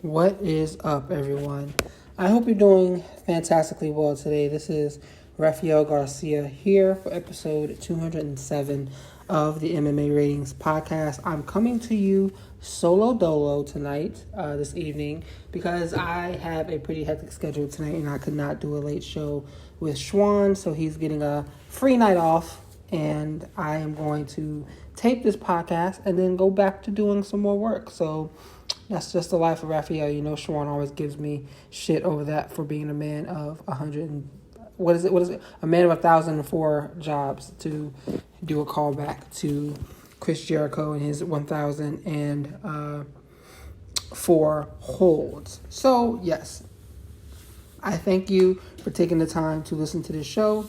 What is up, everyone? I hope you're doing fantastically well today. This is Raphael Garcia here for episode 207 of the MMA Ratings Podcast. I'm coming to you solo dolo tonight, this evening, because I have a pretty hectic schedule tonight and I could not do a late show with Schwan, so he's getting a free night off, and I am going to tape this podcast and then go back to doing some more work. So that's just the life of Raphael. You know, Shawan always gives me shit over that for being a man of 100 and what is it? A man of 1,004 jobs, to do a callback to Chris Jericho and his 1,004 holds. So yes, I thank you for taking the time to listen to this show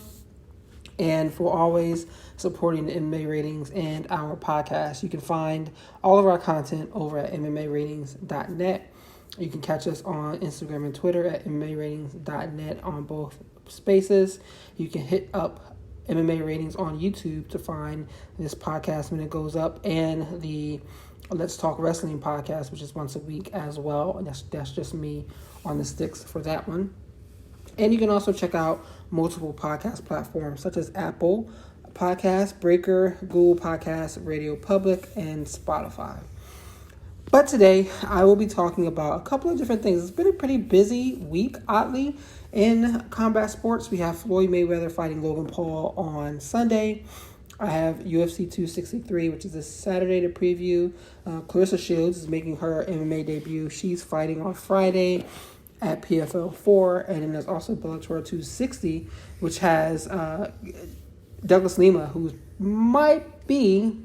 and for always supporting the MMA Ratings and our podcast. You can find all of our content over at MMAratings.net. You can catch us on Instagram and Twitter at MMAratings.net on both spaces. You can hit up MMA Ratings on YouTube to find this podcast when it goes up, and the Let's Talk Wrestling podcast, which is once a week as well. And that's just me on the sticks for that one. And you can also check out multiple podcast platforms such as Apple Podcasts, Breaker, Google Podcasts, Radio Public, and Spotify. But today, I will be talking about a couple of different things. It's been a pretty busy week, oddly, in combat sports. We have Floyd Mayweather fighting Logan Paul on Sunday. I have UFC 263, which is a Saturday to preview. Claressa Shields is making her MMA debut. She's fighting on Friday at PFL 4, and then there's also Bellator 260, which has Douglas Lima, who might be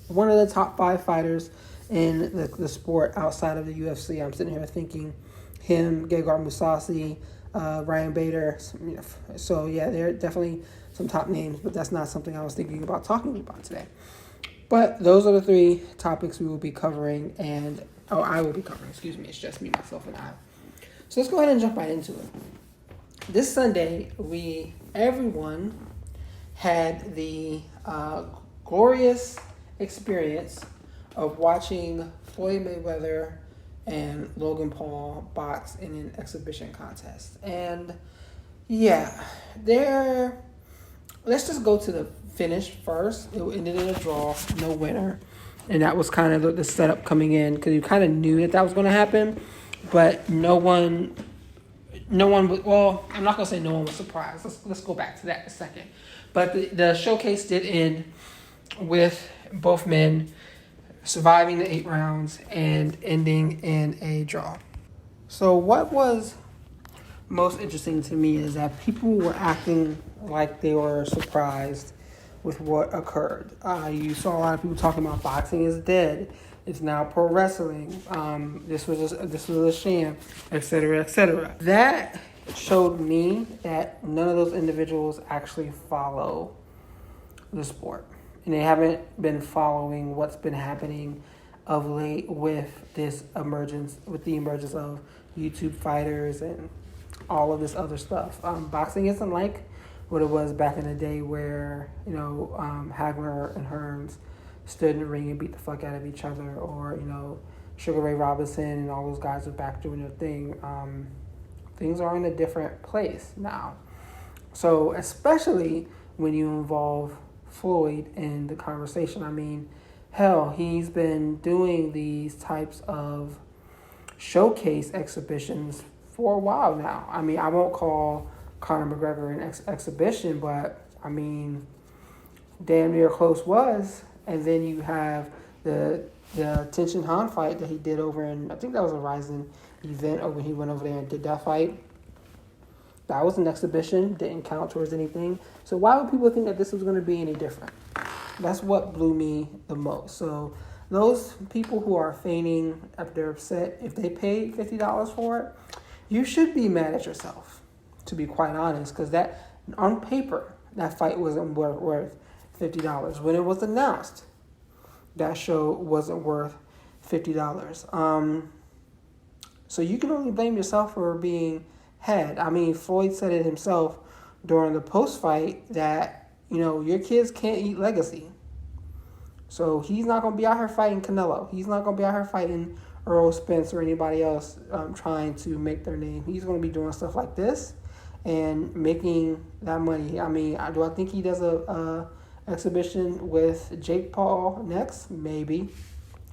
one of the top 5 fighters in the sport outside of the UFC. I'm sitting here thinking him, Gegard Mousasi, Ryan Bader. So yeah, there are definitely some top names, but that's not something I was thinking about talking about today. But those are the 3 topics we will be covering, I will be covering, It's just me, myself, and I. So let's go ahead and jump right into it. This Sunday, everyone had the glorious experience of watching Floyd Mayweather and Logan Paul box in an exhibition contest. And yeah, let's just go to the finish first. It ended in a draw, no winner. And that was kind of the setup coming in, because you kind of knew that was going to happen. But no one well, I'm not going to say no one was surprised. Let's go back to that in a second. But the showcase did end with both men surviving the 8 rounds and ending in a draw. So what was most interesting to me is that people were acting like they were surprised with what occurred. You saw a lot of people talking about boxing is dead. It's now pro wrestling. This was a sham, etc., etc. That showed me that none of those individuals actually follow the sport, and they haven't been following what's been happening of late with the emergence of YouTube fighters and all of this other stuff. Boxing isn't like what it was back in the day, where Hagler and Hearns stood in the ring and beat the fuck out of each other, or Sugar Ray Robinson and all those guys are back doing their thing. Things are in a different place now. So especially when you involve Floyd in the conversation. I mean, hell, he's been doing these types of showcase exhibitions for a while now. I mean, I won't call Conor McGregor an exhibition, but I mean, damn near close was. And then you have the Tenshin Han fight that he did over in, I think that was a Ryzen event, or when he went over there and did that fight. That was an exhibition, didn't count towards anything. So why would people think that this was going to be any different? That's what blew me the most. So those people who are feigning if they're upset, if they paid $50 for it, you should be mad at yourself, to be quite honest, because that, on paper, that fight wasn't worth $50. When it was announced, that show wasn't worth $50. So you can only blame yourself for being had. I mean, Floyd said it himself during the post-fight that, your kids can't eat legacy. So he's not going to be out here fighting Canelo. He's not going to be out here fighting Earl Spence or anybody else trying to make their name. He's going to be doing stuff like this and making that money. I mean, do I think he does a exhibition with Jake Paul next? Maybe.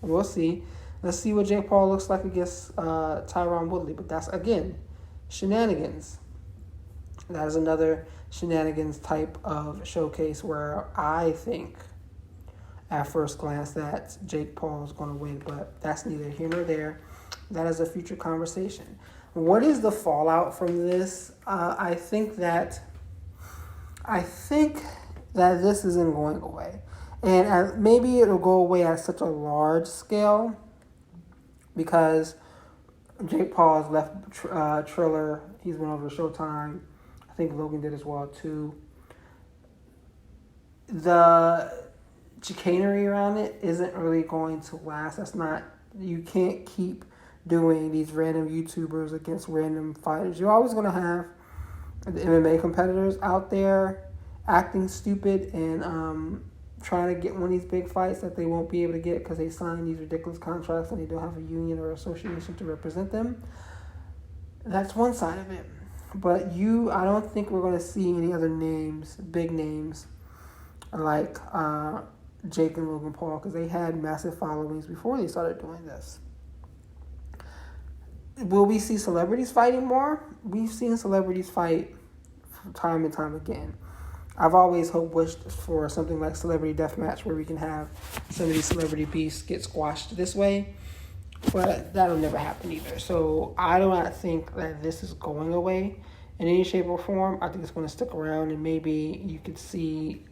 We'll see. Let's see what Jake Paul looks like against Tyron Woodley. But that's, again, shenanigans. That is another shenanigans type of showcase where I think at first glance that Jake Paul is going to win, but that's neither here nor there. That is a future conversation. What is the fallout from this? I think that this isn't going away, and maybe it'll go away at such a large scale because Jake Paul has left Triller. He's went over to Showtime. I think Logan did as well too. The chicanery around it isn't really going to last. You can't keep doing these random YouTubers against random fighters. You're always going to have the MMA competitors out there acting stupid and trying to get one of these big fights that they won't be able to get because they signed these ridiculous contracts and they don't have a union or association to represent them. That's one side of it. But I don't think we're going to see any other names, big names, like Jake and Logan Paul, because they had massive followings before they started doing this. Will we see celebrities fighting more? We've seen celebrities fight time and time again. I've always wished for something like Celebrity Deathmatch where we can have some of these celebrity beasts get squashed this way, but that'll never happen either. So I do not think that this is going away in any shape or form. I think it's going to stick around, and maybe you could see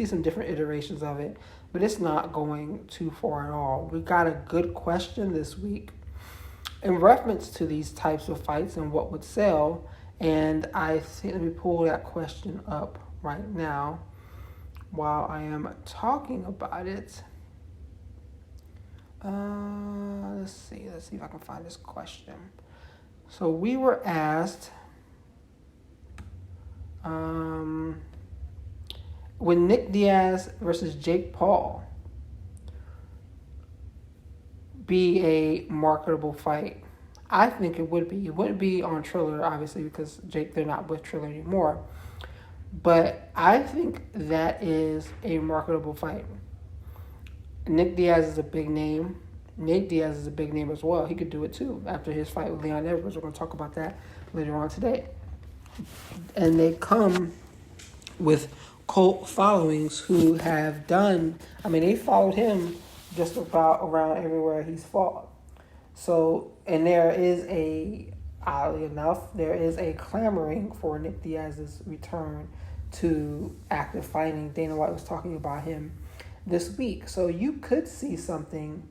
some different iterations of it, but it's not going too far at all. We got a good question this week in reference to these types of fights and what would sell, and let me pull that question up right now while I am talking about it. Let's see if I can find this question. So we were asked, would Nick Diaz versus Jake Paul be a marketable fight? I think it would be. It wouldn't be on Triller, obviously, because they're not with Triller anymore. But I think that is a marketable fight. Nick Diaz is a big name. Nate Diaz is a big name as well. He could do it too after his fight with Leon Edwards. We're going to talk about that later on today. And they come with cult followings who have done, they followed him just about around everywhere he's fought. So, and oddly enough, there is a clamoring for Nick Diaz's return to active fighting. Dana White was talking about him this week. So you could see something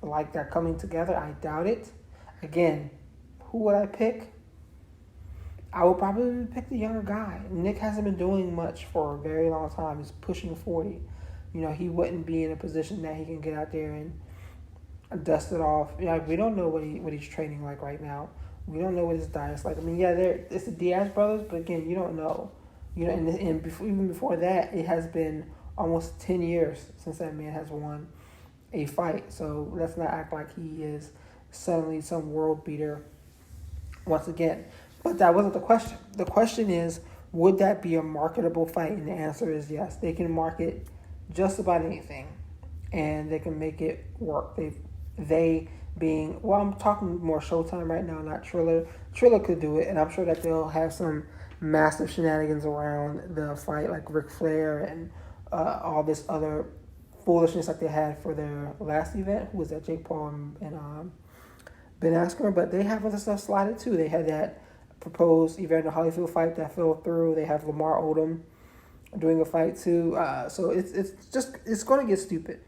like that coming together. I doubt it. Again, who would I pick? I would probably pick the younger guy. Nick hasn't been doing much for a very long time. He's pushing 40. He wouldn't be in a position that he can get out there and dust it off. We don't know what he's training like right now. We don't know what his diet's like. It's the Diaz brothers, but again, you don't know. And even before that, it has been almost 10 years since that man has won a fight. So let's not act like he is suddenly some world beater once again. But that wasn't the question. The question is, would that be a marketable fight? And the answer is yes. They can market just about anything, and they can make it work. I'm talking more Showtime right now, not Triller. Triller could do it, and I'm sure that they'll have some massive shenanigans around the fight, like Ric Flair and all this other foolishness like they had for their last event. Who was that? Jake Paul and Ben Askren. But they have other stuff slotted too. They had that proposed Evander Holyfield fight that fell through. They have Lamar Odom doing a fight too. So it's going to get stupid.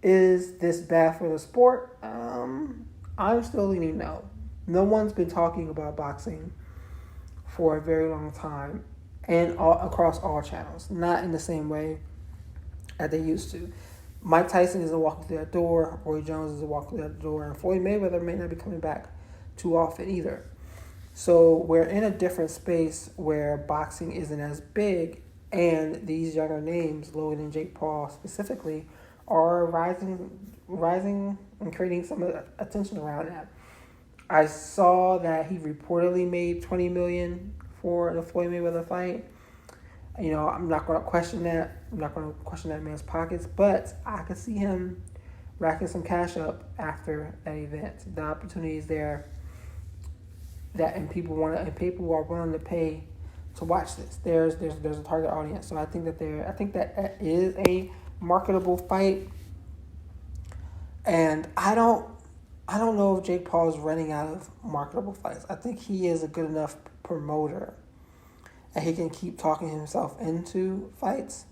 Is this bad for the sport? I'm still leaning no. No one's been talking about boxing for a very long time, and across all channels, not in the same way as they used to. Mike Tyson isn't walking through that door. Roy Jones isn't walking through that door, and Floyd Mayweather may not be coming back too often either. So we're in a different space where boxing isn't as big, and these younger names, Logan and Jake Paul specifically, are rising and creating some attention around that. I saw that he reportedly made $20 million for the Floyd Mayweather fight. You know, I'm not going to question that. I'm not going to question that man's pockets, but I could see him racking some cash up after that event. The opportunity is there, and people are willing to pay to watch this. There's a target audience, so I think that is a marketable fight, and I don't know if Jake Paul is running out of marketable fights. I think he is a good enough promoter and he can keep talking himself into fights,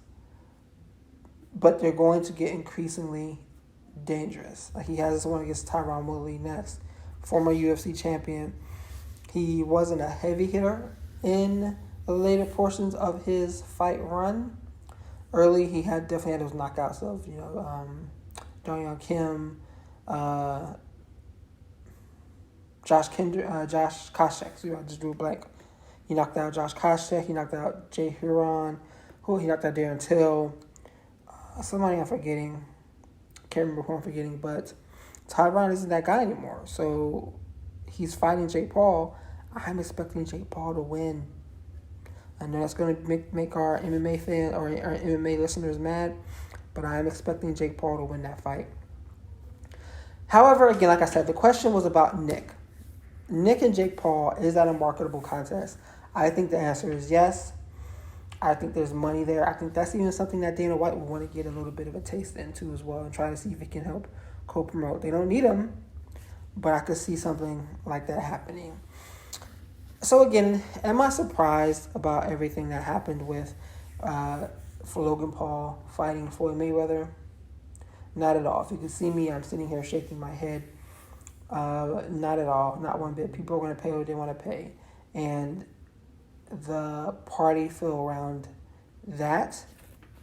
but they're going to get increasingly dangerous. Like he has this one against Tyron Woodley next, former UFC champion. He wasn't a heavy hitter in the later portions of his fight run. Early, he definitely had those knockouts of Dong Young Kim, Josh Koscheck. So I just drew a blank. He knocked out Josh Koscheck. He knocked out Jay Huron. He knocked out Darren Till. Somebody I'm forgetting. Can't remember who I'm forgetting. But Tyron isn't that guy anymore. So he's fighting Jake Paul. I'm expecting Jake Paul to win. I know that's going to make our MMA fan or our MMA listeners mad, but I'm expecting Jake Paul to win that fight. However, again, like I said, the question was about Nick. Nick and Jake Paul, is that a marketable contest? I think the answer is yes. I think there's money there. I think that's even something that Dana White would want to get a little bit of a taste into as well and try to see if it can help co-promote. They don't need him, but I could see something like that happening. So again, am I surprised about everything that happened with for Logan Paul fighting Floyd Mayweather? Not at all. If you can see me, I'm sitting here shaking my head. Not at all. Not one bit. People are going to pay what they want to pay. And the party feel around that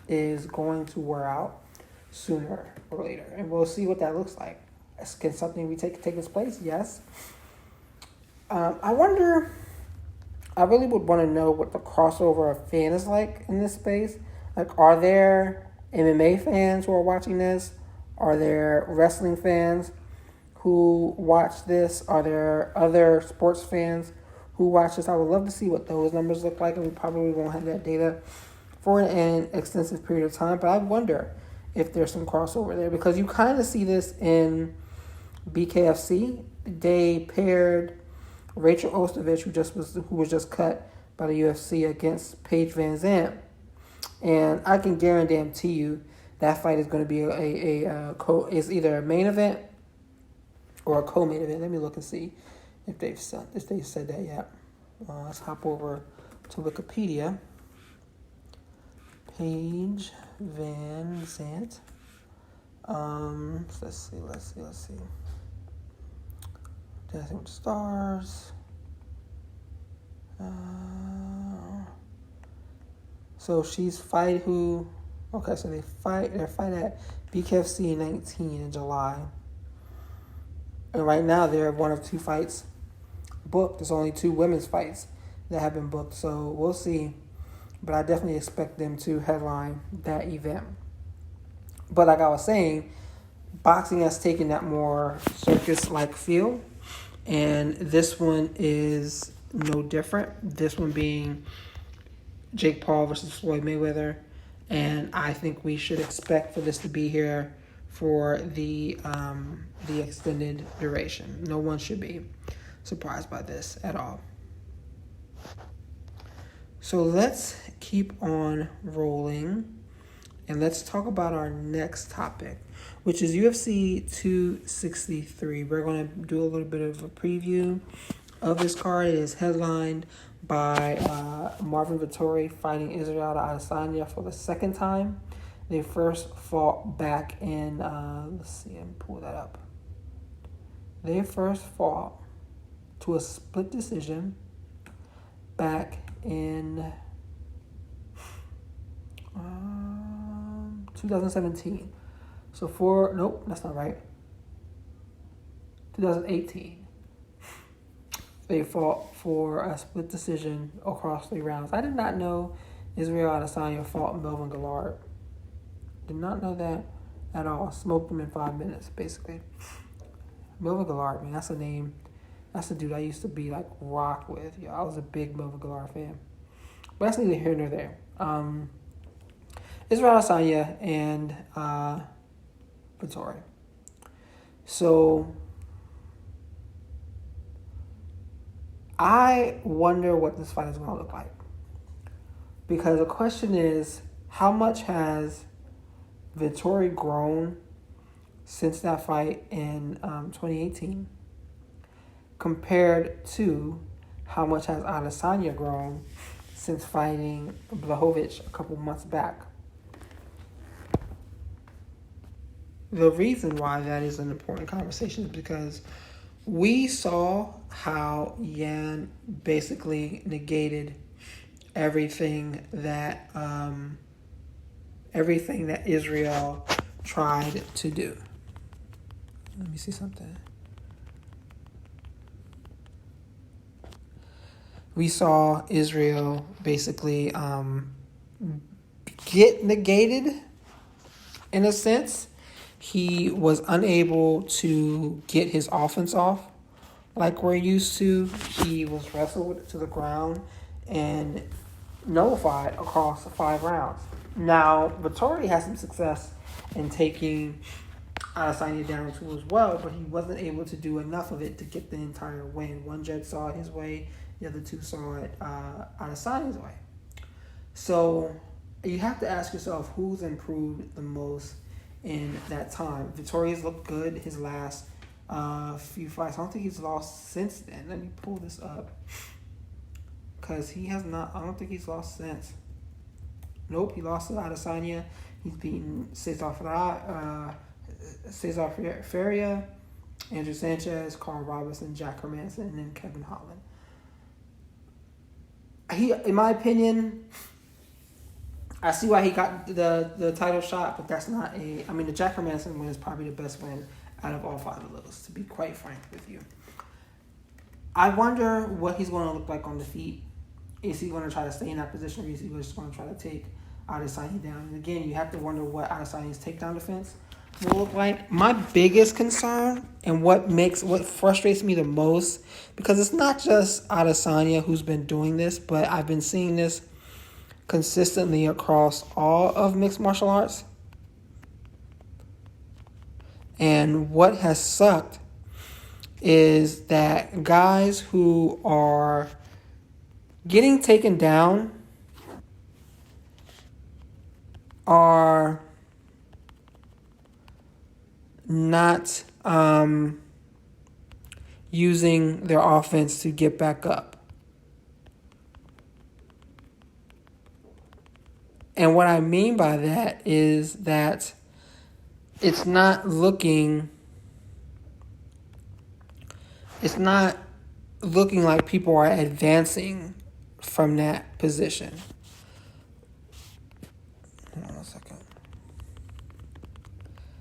is going to wear out sooner or later. And we'll see what that looks like. Can something take its place? Yes. I wonder, I really would want to know what the crossover of fan is like in this space. Like, are there MMA fans who are watching this? Are there wrestling fans who watch this? Are there other sports fans who watch this? I would love to see what those numbers look like, and we probably won't have that data for an extensive period of time. But I wonder if there's some crossover there, because you kind of see this in BKFC. They paired Rachel Ostovich, who was just cut by the UFC, against Paige Van Zandt, and I can guarantee you that fight is going to be is either a main event or a co-main event. Let me look and see if they've said that yet. Let's hop over to Wikipedia. Paige Van Zandt. Let's see. Dancing with the Stars. So she's fight who? Okay, so they fight at BKFC 19 in July. And right now they're one of two fights booked. There's only 2 women's fights that have been booked. So we'll see. But I definitely expect them to headline that event. But like I was saying, boxing has taken that more circus-like feel. And this one is no different. This one being Jake Paul versus Floyd Mayweather. And I think we should expect for this to be here for the extended duration. No one should be surprised by this at all. So let's keep on rolling. And let's talk about our next topic, which is UFC 263. We're going to do a little bit of a preview of this card. It is headlined by Marvin Vettori fighting Israel Adesanya for the second time. They first fought back in, let's see, let me pull that up. They first fought to a split decision back in 2017. So nope, that's not right. 2018. They fought for a split decision across 3 rounds. I did not know Israel Adesanya fought Melvin Gillard. Did not know that at all. Smoked him in 5 minutes, basically. Melvin Gillard, man, that's a name. That's the dude I used to be like rock with. Yo, I was a big Melvin Gillard fan. But that's neither here nor there. Israel Adesanya and Vettori. So I wonder what this fight is going to look like. Because the question is, how much has Vettori grown since that fight in 2018 compared to how much has Adesanya grown since fighting Blachowicz a couple months back? The reason why that is an important conversation is because we saw how Yan basically negated everything that Israel tried to do. Let me see something. We saw Israel basically get negated in a sense. He was unable to get his offense off like we're used to. He was wrestled to the ground and nullified across 5 rounds. Now, Vettori had some success in taking Adesanya down too as well, but he wasn't able to do enough of it to get the entire win. One judge saw it his way, the other 2 saw it Adesanya's way. So you have to ask yourself who's improved the most in that time. Vettori's looked good his last few fights. I don't think he's lost since then. Let me pull this up. Because he has not, I don't think he's lost since. Nope, he lost to Adesanya. He's beaten Cesar Ferreira, Andrew Sanchez, Carl Robinson, Jack Hermanson, and then Kevin Holland. He, in my opinion, I see why he got the title shot, but that's not a... I mean, the Jack Hermanson win is probably the best win out of all 5 of those, to be quite frank with you. I wonder what he's going to look like on the feet. Is he going to try to stay in that position, or is he just going to try to take Adesanya down? And again, you have to wonder what Adesanya's takedown defense will look like. My biggest concern and what frustrates me the most, because it's not just Adesanya who's been doing this, but I've been seeing this consistently across all of mixed martial arts. And what has sucked is that guys who are getting taken down are not using their offense to get back up. And what I mean by that is that it's not looking like people are advancing from that position. Hold on a second.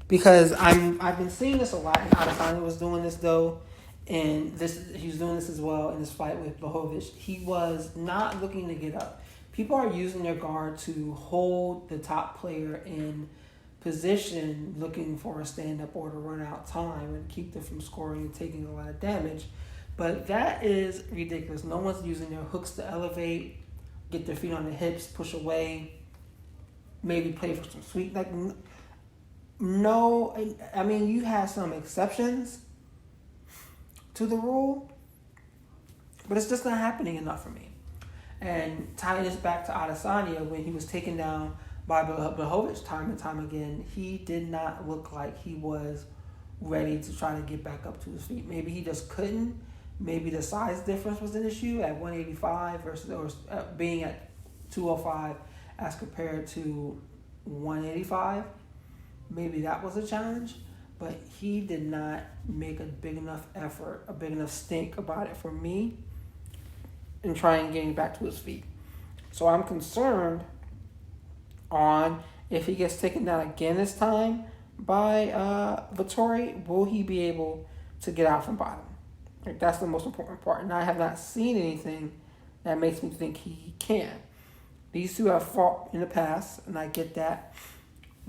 Because I've been seeing this a lot, and Adesanya was doing this though, and he was doing this as well in this fight with Blachowicz. He was not looking to get up. People are using their guard to hold the top player in position, looking for a stand-up or to run out time and keep them from scoring and taking a lot of damage. But that is ridiculous. No one's using their hooks to elevate, get their feet on the hips, push away, maybe play for some sweep. Like, no, I mean, you have some exceptions to the rule, but it's just not happening enough for me. And tying this back to Adesanya, when he was taken down by Blachowicz time and time again, he did not look like he was ready to try to get back up to his feet. Maybe he just couldn't. Maybe the size difference was an issue at 185 versus being at 205 as compared to 185. Maybe that was a challenge, but he did not make a big enough effort, a big enough stink about it for me in trying getting back to his feet. So I'm concerned on if he gets taken down again this time by Vettori, will he be able to get out from bottom? Like, that's the most important part. And I have not seen anything that makes me think he can. These two have fought in the past, and I get that.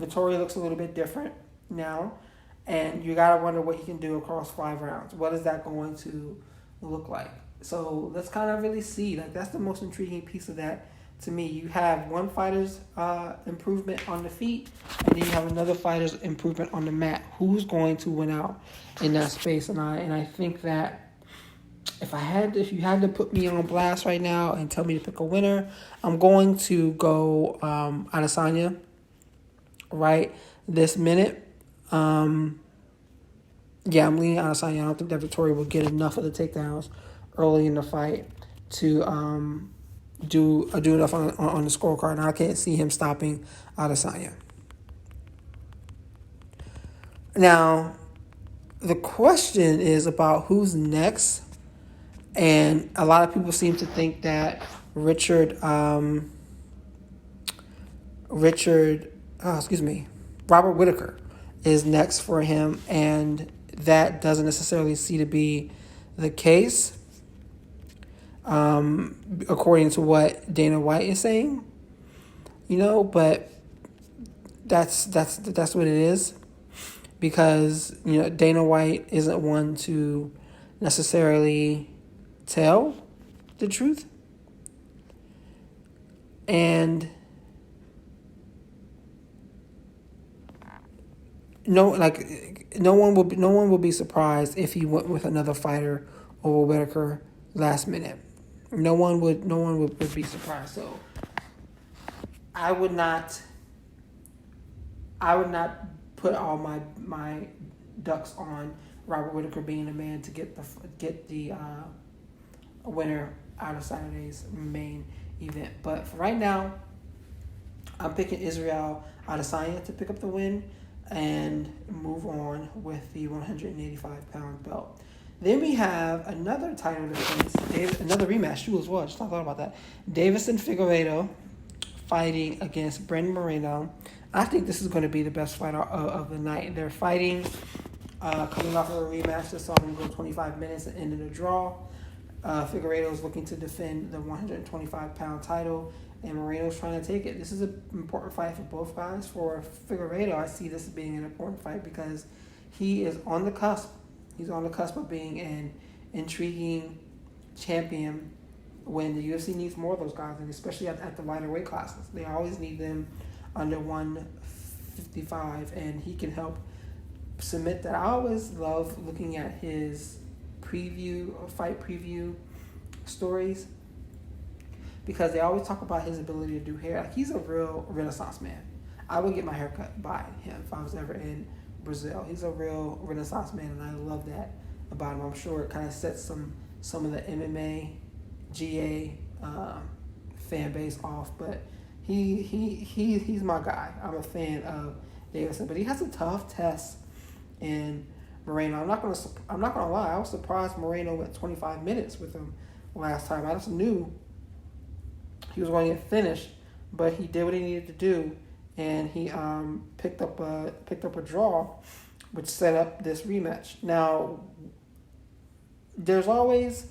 Vettori looks a little bit different. now, and you gotta wonder what he can do across 5 rounds. What is that going to look like? So let's kind of really see. Like, that's the most intriguing piece of that to me. You have one fighter's improvement on the feet, and then you have another fighter's improvement on the mat. Who's going to win out in that space? And I think that if you had to put me on blast right now and tell me to pick a winner, I'm going to go Adesanya right this minute. I'm leaning Adesanya. I don't think that Victoria will get enough of the takedowns early in the fight to do enough on the scorecard. And I can't see him stopping Adesanya. Now, the question is about who's next. And a lot of people seem to think that Robert Whittaker is next for him, and that doesn't necessarily seem to be the case, according to what Dana White is saying. But that's what it is, because Dana White isn't one to necessarily tell the truth, and no one will be surprised if he went with another fighter over Whittaker last minute. No one would be surprised. So I would not put all my ducks on Robert Whittaker being the man to get the winner out of Saturday's main event. But for right now, I'm picking Israel Adesanya to pick up the win and move on with the 185-pound belt. Then we have another title defense, another rematch too as well. Just not thought about that. Deiveson Figueiredo fighting against Brandon Moreno. I think this is going to be the best fight of the night. They're fighting, coming off of a rematch that saw them go 25 minutes and end in a draw. Figueiredo is looking to defend the 125-pound title, and Moreno's trying to take it. This is an important fight for both guys. For Figueiredo, I see this as being an important fight because he is on the cusp. He's on the cusp of being an intriguing champion when the UFC needs more of those guys, and especially at the lighter weight classes. They always need them under 155, and he can help cement that. I always love looking at his fight preview stories, because they always talk about his ability to do hair. Like, he's a real Renaissance man. I would get my hair cut by him if I was ever in Brazil. He's a real Renaissance man, and I love that about him. I'm sure it kind of sets some of the MMA, GA fan base off, but he's my guy. I'm a fan of Deiveson, but he has a tough test in Moreno. I'm not gonna lie. I was surprised Moreno went 25 minutes with him last time. I just knew he was going to get finished, but he did what he needed to do, and he picked up a draw, which set up this rematch. Now, there's always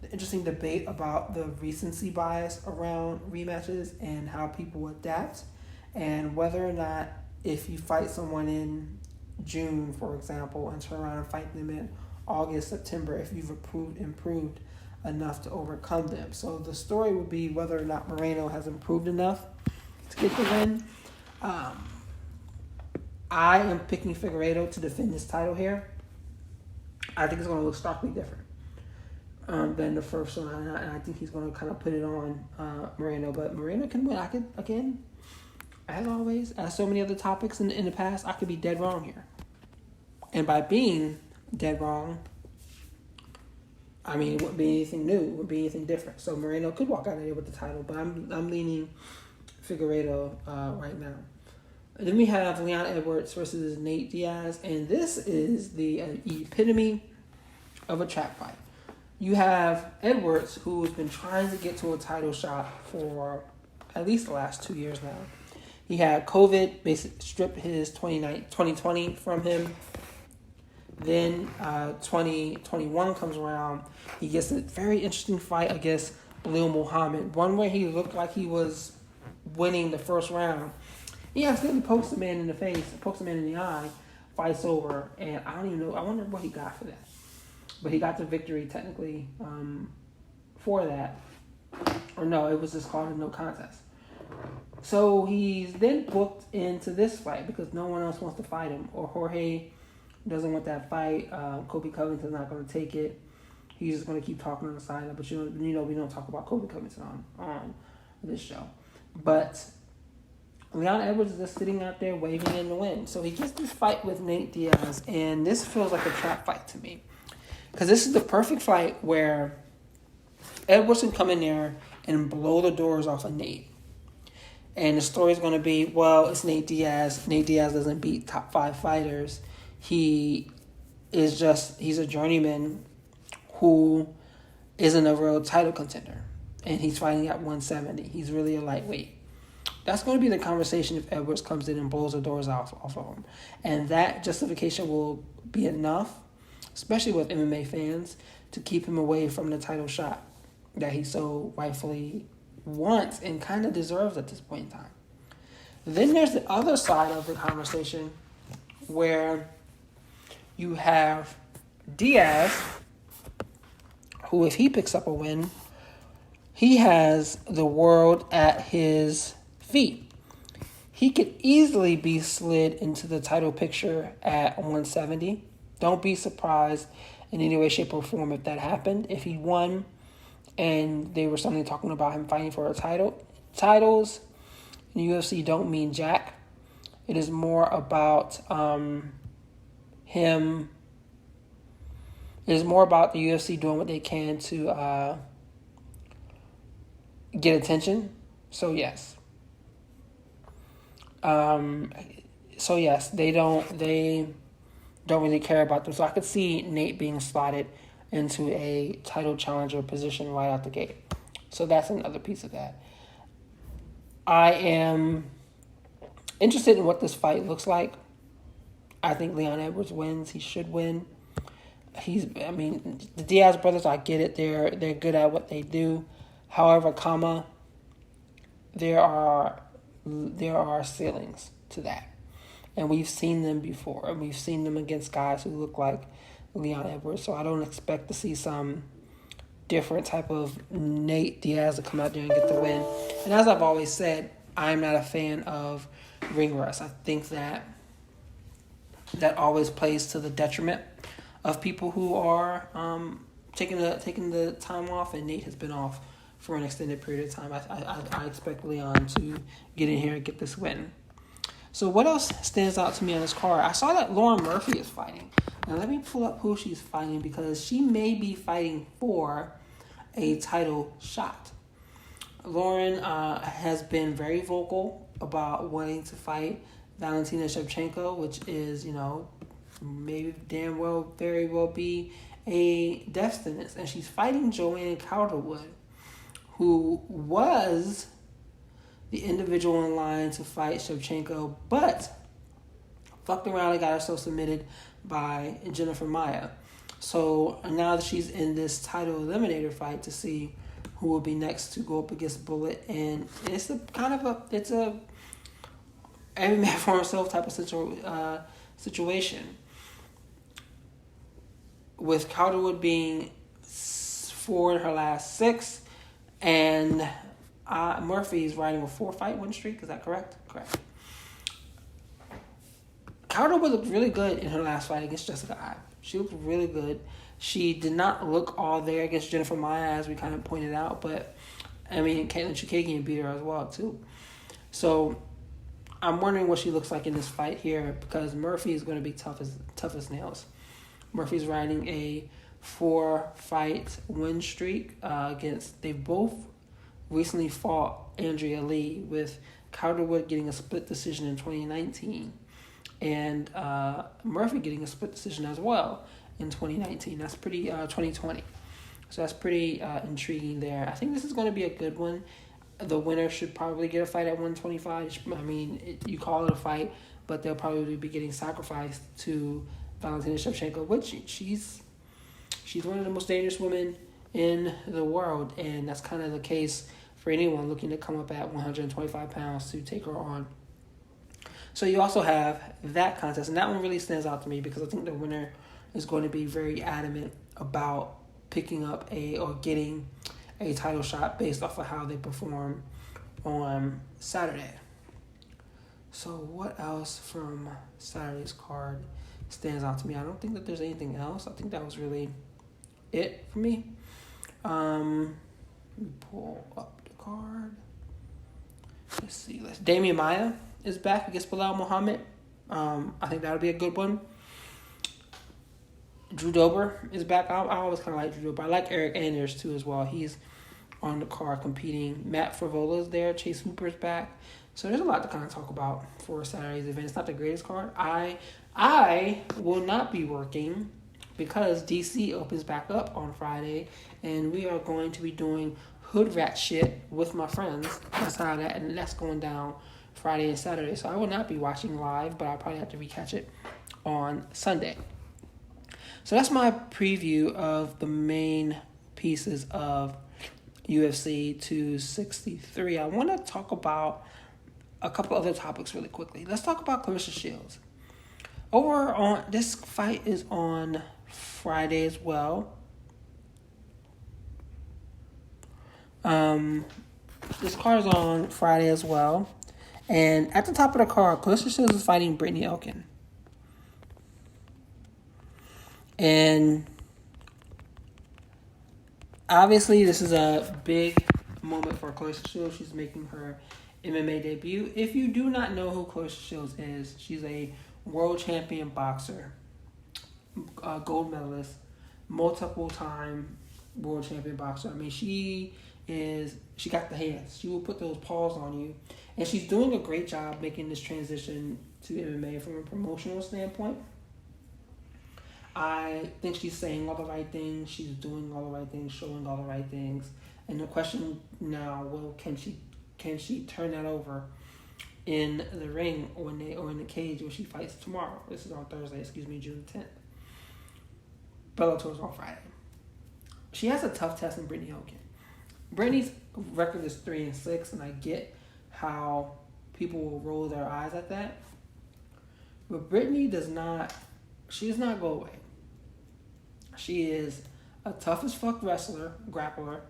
the interesting debate about the recency bias around rematches and how people adapt, and whether or not if you fight someone in June, for example, and turn around and fight them in August, September, if you've improved enough to overcome them. So the story would be whether or not Moreno has improved enough to get the win. I am picking Figueiredo to defend his title here. I think it's going to look starkly different than the first one, and I think he's going to kind of put it on Moreno. But Moreno can win. I could, again, as always, as so many other topics in the past, I could be dead wrong here. And by being dead wrong, I mean, it wouldn't be anything new. It wouldn't be anything different. So Moreno could walk out of there with the title, but I'm leaning Figueiredo right now. And then we have Leon Edwards versus Nate Diaz, and this is the epitome of a trap fight. You have Edwards, who's been trying to get to a title shot for at least the last 2 years now. He had COVID, basically stripped his 2020 from him. Then 2021 comes around. He gets a very interesting fight against Belal Muhammad. One where he looked like he was winning the first round. He accidentally pokes the man in the face, pokes the man in the eye, fights over, and I don't even know. I wonder what he got for that. But he got the victory technically for that. Or no, it was just called a no contest. So he's then booked into this fight because no one else wants to fight him. Or Jorge doesn't want that fight. Kobe Covington's not going to take it. He's just going to keep talking on the side. But you know, we don't talk about Kobe Covington on this show. But Leon Edwards is just sitting out there waving in the wind. So he gets this fight with Nate Diaz, and this feels like a trap fight to me. Because this is the perfect fight where Edwards can come in there and blow the doors off of Nate. And the story's going to be, well, it's Nate Diaz. Nate Diaz doesn't beat top 5 fighters. He's a journeyman who isn't a real title contender. And he's fighting at 170. He's really a lightweight. That's going to be the conversation if Edwards comes in and blows the doors off of him. And that justification will be enough, especially with MMA fans, to keep him away from the title shot that he so rightfully wants and kind of deserves at this point in time. Then there's the other side of the conversation where you have Diaz, who if he picks up a win, he has the world at his feet. He could easily be slid into the title picture at 170. Don't be surprised in any way, shape, or form if that happened. If he won and they were suddenly talking about him fighting for a title, titles in the UFC don't mean jack. It is more about him. It is more about the UFC doing what they can to get attention. So yes. They don't really care about them. So I could see Nate being slotted into a title challenger position right out the gate. So that's another piece of that. I am interested in what this fight looks like. I think Leon Edwards wins. He should win. The Diaz brothers, I get it. They're good at what they do. However, there are ceilings to that. And we've seen them before. And we've seen them against guys who look like Leon Edwards. So I don't expect to see some different type of Nate Diaz to come out there and get the win. And as I've always said, I'm not a fan of ring rust. I think that always plays to the detriment of people who are taking the time off. And Nate has been off for an extended period of time. I expect Leon to get in here and get this win. So what else stands out to me on this card? I saw that Lauren Murphy is fighting. Now let me pull up who she's fighting because she may be fighting for a title shot. Lauren has been very vocal about wanting to fight Valentina Shevchenko, which is, maybe very well be a death sentence. And she's fighting Joanne Calderwood, who was the individual in line to fight Shevchenko, but fucked around and got herself submitted by Jennifer Maia. So now that she's in this title eliminator fight to see who will be next to go up against Bullet, and it's a every man for himself type of situation. With Calderwood being 4 in her last 6, and Murphy is riding a 4-fight win streak. Is that correct? Correct. Calderwood looked really good in her last fight against Jessica Eye. She looked really good. She did not look all there against Jennifer Maia, as we kind of pointed out, but Caitlin Chukagian beat her as well too. So I'm wondering what she looks like in this fight here, because Murphy is going to be tough as nails. Murphy's riding a 4-fight win streak against. They both recently fought Andrea Lee, with Calderwood getting a split decision in 2019 and Murphy getting a split decision as well in 2019. That's pretty 2020. So that's pretty intriguing there. I think this is going to be a good one. The winner should probably get a fight at 125. You call it a fight, but they'll probably be getting sacrificed to Valentina Shevchenko, which she's one of the most dangerous women in the world, and that's kind of the case for anyone looking to come up at 125 pounds to take her on. So you also have that contest, and that one really stands out to me because I think the winner is going to be very adamant about picking up or getting a title shot based off of how they perform on Saturday. So what else from Saturday's card stands out to me? I don't think that there's anything else. I think that was really it for me. Let me pull up the card. Let's see. Damian Maia is back against Bilal Muhammad. I think that'll be a good one. Drew Dober is back. I always kind of like Drew Dober. I like Eric Anders too as well. He's on the card competing. Matt Fravola's there. Chase Hooper's back. So there's a lot to kind of talk about for Saturday's event. It's not the greatest card. I will not be working because DC opens back up on Friday, and we are going to be doing hood rat shit with my friends. That's going down Friday and Saturday. So I will not be watching live, but I'll probably have to recatch it on Sunday. So that's my preview of the main pieces of UFC 263. I want to talk about a couple other topics really quickly. Let's talk about Claressa Shields. This fight is on Friday as well. This card is on Friday as well. And at the top of the card, Claressa Shields is fighting Brittany Elkin. And obviously, this is a big moment for Claressa Shields. She's making her MMA debut. If you do not know who Claressa Shields is, she's a world champion boxer, gold medalist, multiple time world champion boxer. I mean, she got the hands. She will put those paws on you. And she's doing a great job making this transition to MMA from a promotional standpoint. I think she's saying all the right things. She's doing all the right things, showing all the right things. And the question now, can she turn that over in the ring or in the cage when she fights tomorrow? This is on Thursday, June 10th. Bellator is on Friday. She has a tough test in Brittany Elkin. Brittany's record is 3-6, and I get how people will roll their eyes at that. But Brittany does not go away. She is a tough as fuck wrestler, grappler.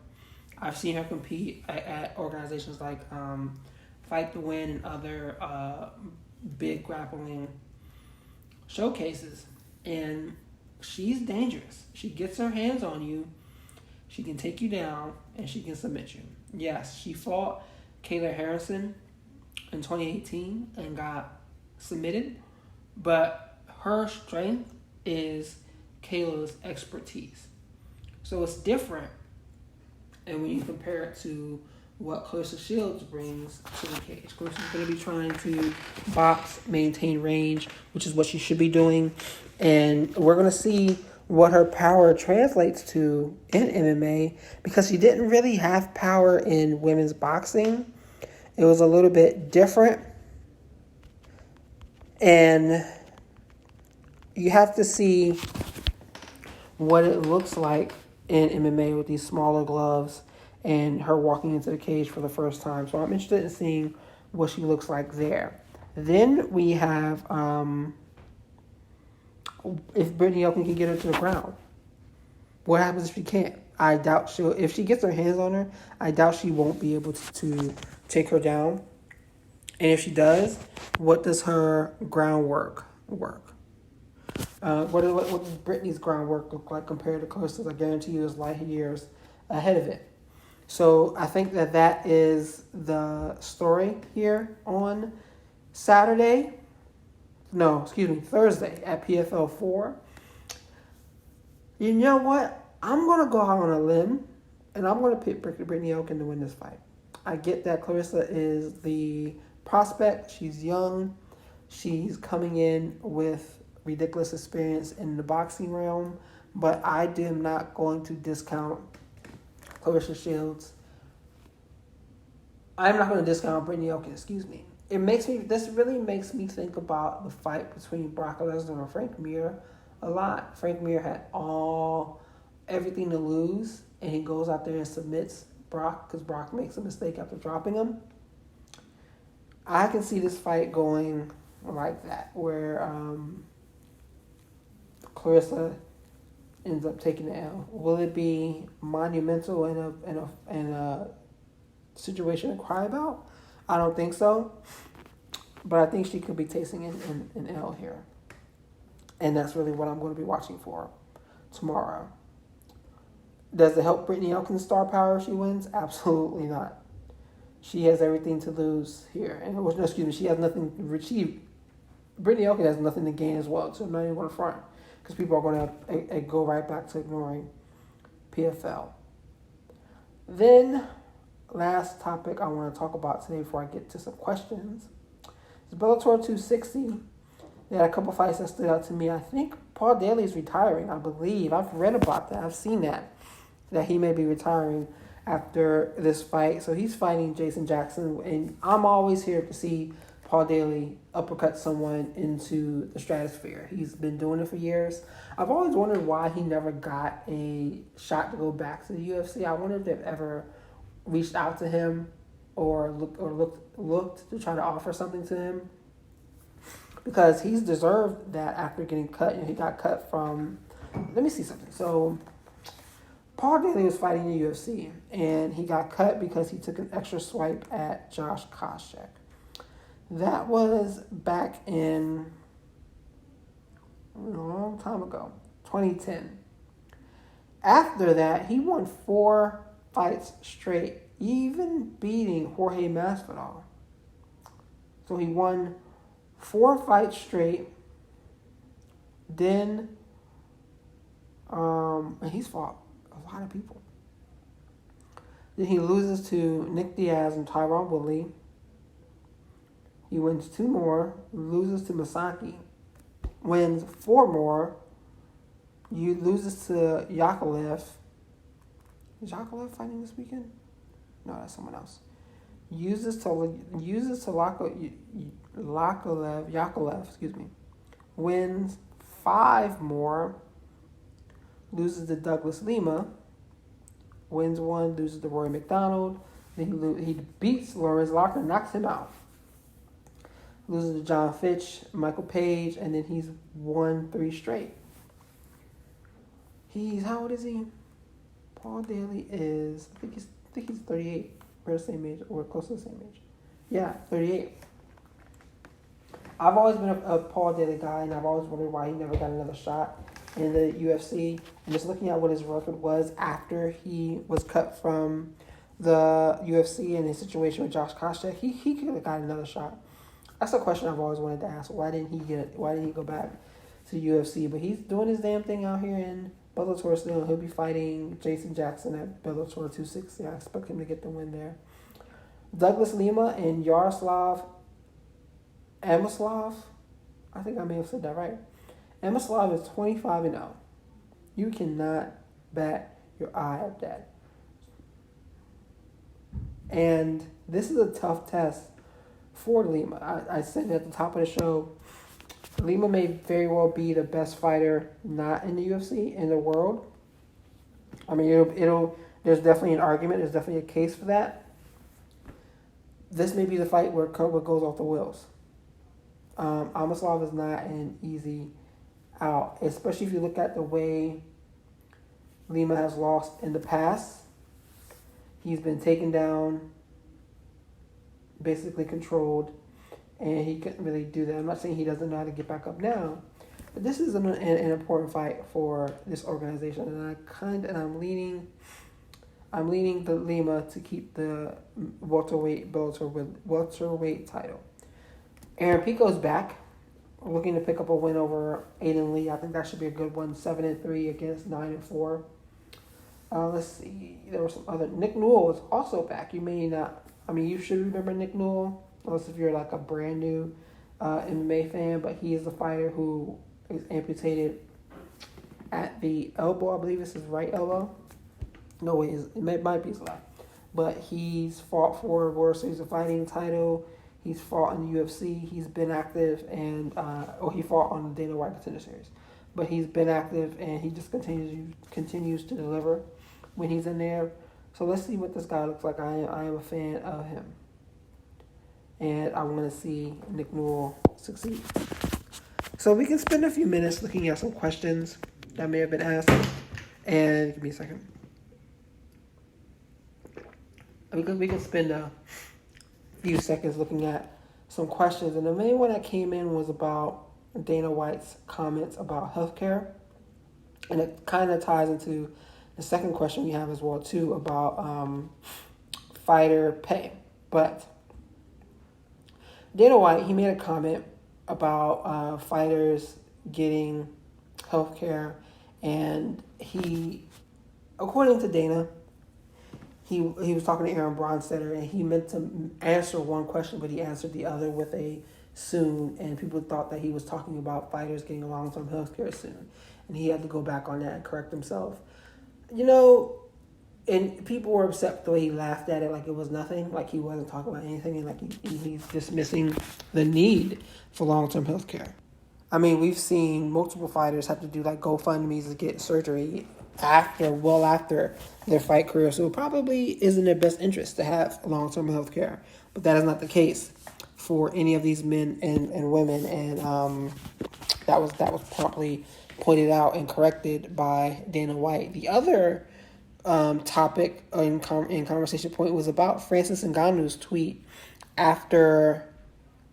I've seen her compete at organizations like Fight to Win and other big grappling showcases. And she's dangerous. She gets her hands on you. She can take you down, and she can submit you. Yes, she fought Kayla Harrison in 2018 and got submitted, but her strength is Kayla's expertise. So it's different. And when you compare it to what Claressa Shields brings to the cage, Claressa's going to be trying to box, maintain range, which is what she should be doing. And we're going to see what her power translates to in MMA, because she didn't really have power in women's boxing. It was a little bit different. And you have to see what it looks like in MMA with these smaller gloves and her walking into the cage for the first time. So I'm interested in seeing what she looks like there. Then we have if Brittany Elkin can get her to the ground. What happens if she can't? I doubt if she gets her hands on her, I doubt she won't be able to take her down. And if she does, what does her groundwork work? What does Brittany's groundwork look like compared to Clarissa's? I guarantee you is light years ahead of it. So I think that is the story here on Thursday at PFL 4. You know what? I'm going to go out on a limb, and I'm going to pick Brittany Elkin to win this fight. I get that Claressa is the prospect. She's young. She's coming in with ridiculous experience in the boxing realm, but I am not going to discount Claressa Shields. I'm not going to discount Brittany Elkin, This really makes me think about the fight between Brock Lesnar and Frank Mir a lot. Frank Mir had everything to lose, and he goes out there and submits Brock because Brock makes a mistake after dropping him. I can see this fight going like that, where Claressa ends up taking the L. Will it be monumental in a situation to cry about? I don't think so, but I think she could be tasting an L here, and that's really what I'm going to be watching for tomorrow. Does it help Brittany Elkins' star power if she wins? Absolutely not. She has everything to lose here, and she has nothing. Brittany Elkins has nothing to gain as well, so I'm not even going to front because people are going to go right back to ignoring PFL. Then, last topic I want to talk about today before I get to some questions is Bellator 260. They had a couple fights that stood out to me. I think Paul Daly is retiring, I believe. I've read about that. I've seen that he may be retiring after this fight. So he's fighting Jason Jackson, and I'm always here to see Paul Daly uppercut someone into the stratosphere. He's been doing it for years. I've always wondered why he never got a shot to go back to the UFC. I wonder if they've ever reached out to him or looked to try to offer something to him, because he's deserved that after getting cut. He got cut from. Let me see something. So Paul Daly was fighting in the UFC, and he got cut because he took an extra swipe at Josh Koscheck. That was back in a long time ago, 2010. After that, he won 4 fights straight, even beating Jorge Masvidal. So he won 4 fights straight. Then, and he's fought a lot of people. Then he loses to Nick Diaz and Tyron Woodley. He wins 2 more, loses to Masaki, wins 4 more, loses to Yakovlev. Is Yakovlev fighting this weekend? No, that's someone else. Yakovlev, wins 5 more, loses to Douglas Lima, wins 1, loses to Rory McDonald, then he beats Lorenz Locker, knocks him out. Loses to John Fitch, Michael Page, and then he's won 3 straight. How old is he? Paul Daly is, I think he's 38. We're the same age, or close to the same age. Yeah, 38. I've always been a Paul Daly guy, and I've always wondered why he never got another shot in the UFC. And just looking at what his record was after he was cut from the UFC in his situation with Josh Koscheck, he could have got another shot. That's a question I've always wanted to ask. Why didn't he go back to the UFC? But he's doing his damn thing out here in Bellator still. He'll be fighting Jason Jackson at Bellator 260. I expect him to get the win there. Douglas Lima and Yaroslav Amislav. I think I may have said that right. Amislav is 25-0. You cannot bat your eye at that. And this is a tough test for Lima. I said at the top of the show, Lima may very well be the best fighter not in the UFC in the world. I mean, there's definitely an argument. There's definitely a case for that. This may be the fight where Cobra goes off the wheels. Amislav is not an easy out, especially if you look at the way Lima has lost in the past. He's been taken down, basically controlled, and he couldn't really do that. I'm not saying he doesn't know how to get back up now, but this is an important fight for this organization, and I'm leaning the Lima to keep the welterweight title. Aaron Pico's back, looking to pick up a win over Aiden Lee. I think that should be a good one. 7-3 against 9-4. Let's see. There were some other. Nick Newell is also back. You should remember Nick Newell, unless if you're like a brand new MMA fan. But he is a fighter who is amputated at the elbow. I believe it's his right elbow. No, it might be his left. But he's fought for World Series of Fighting title. He's fought in the UFC. He's been active, and he fought on the Dana White Contender Series. But he's been active, and he just continues to deliver when he's in there. So let's see what this guy looks like. I am a fan of him. and I want to see Nick Newell succeed. So we can spend a few minutes looking at some questions that may have been asked. And give me a second. We can spend a few seconds looking at some questions. And the main one that came in was about Dana White's comments about healthcare. And it kind of ties into the second question we have as well, too, about fighter pay. But Dana White, he made a comment about fighters getting healthcare, and he, according to Dana, he was talking to Aaron Bronstetter, and he meant to answer one question, but he answered the other with a soon, and people thought that he was talking about fighters getting long-term healthcare soon, and he had to go back on that and correct himself. And people were upset with the way he laughed at it, like it was nothing, like he wasn't talking about anything, and like he's dismissing the need for long-term health care. I mean, we've seen multiple fighters have to do like GoFundMes to get surgery well after their fight career, so it probably is in their best interest to have long-term health care. But that is not the case for any of these men and women, and that was promptly pointed out and corrected by Dana White. The other topic in conversation point was about Francis Ngannou's tweet after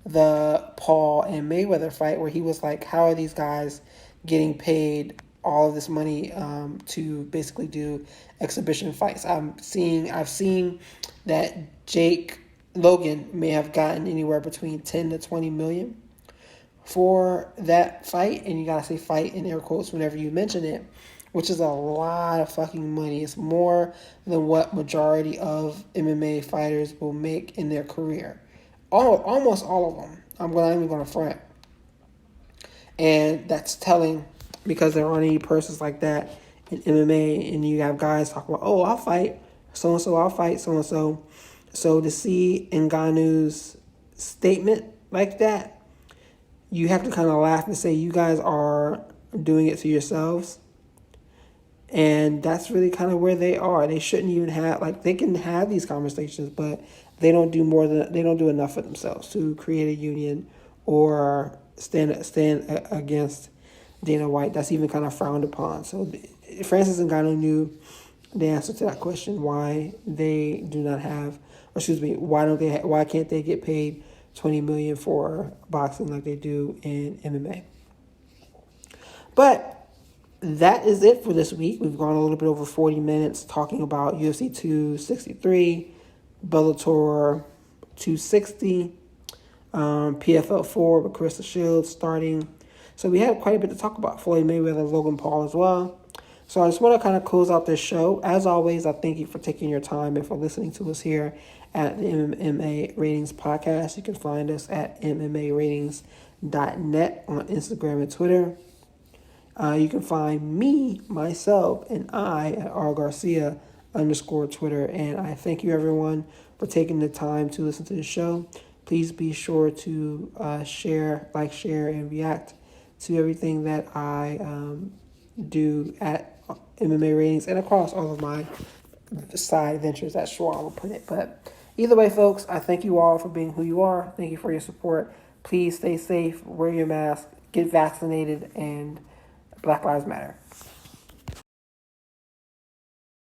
the Paul and Mayweather fight, where he was like, how are these guys getting paid all of this money to basically do exhibition fights? I've seen that Logan may have gotten anywhere between 10 to 20 million for that fight, and you gotta say fight in air quotes whenever you mention it, which is a lot of fucking money. It's more than what majority of MMA fighters will make in their career. Almost all of them. I'm not even going to front. And that's telling, because there aren't any persons like that in MMA, and you have guys talking about, I'll fight so-and-so, I'll fight so-and-so. So to see Ngannou's statement like that, you have to kind of laugh and say, you guys are doing it to yourselves. And that's really kind of where they are. They shouldn't even have, they can have these conversations, but they don't do enough for themselves to create a union or stand against Dana White. That's even kind of frowned upon. So Francis Ngannou knew the answer to that question, why they do not have, why can't they get paid $20 million for boxing like they do in MMA? But that is it for this week. We've gone a little bit over 40 minutes talking about UFC 263, Bellator 260, PFL 4 with Claressa Shields starting. So we have quite a bit to talk about. Floyd Mayweather, Logan Paul as well. So I just want to kind of close out this show. As always, I thank you for taking your time and for listening to us here at the MMA Ratings Podcast. You can find us at MMAratings.net on Instagram and Twitter. You can find me, myself, and I at rgarcia_Twitter. And I thank you, everyone, for taking the time to listen to the show. Please be sure to share, and react to everything that I do at MMA Ratings and across all of my side ventures. That's Schwab will put it. But either way, folks, I thank you all for being who you are. Thank you for your support. Please stay safe, wear your mask, get vaccinated, and Black Lives Matter.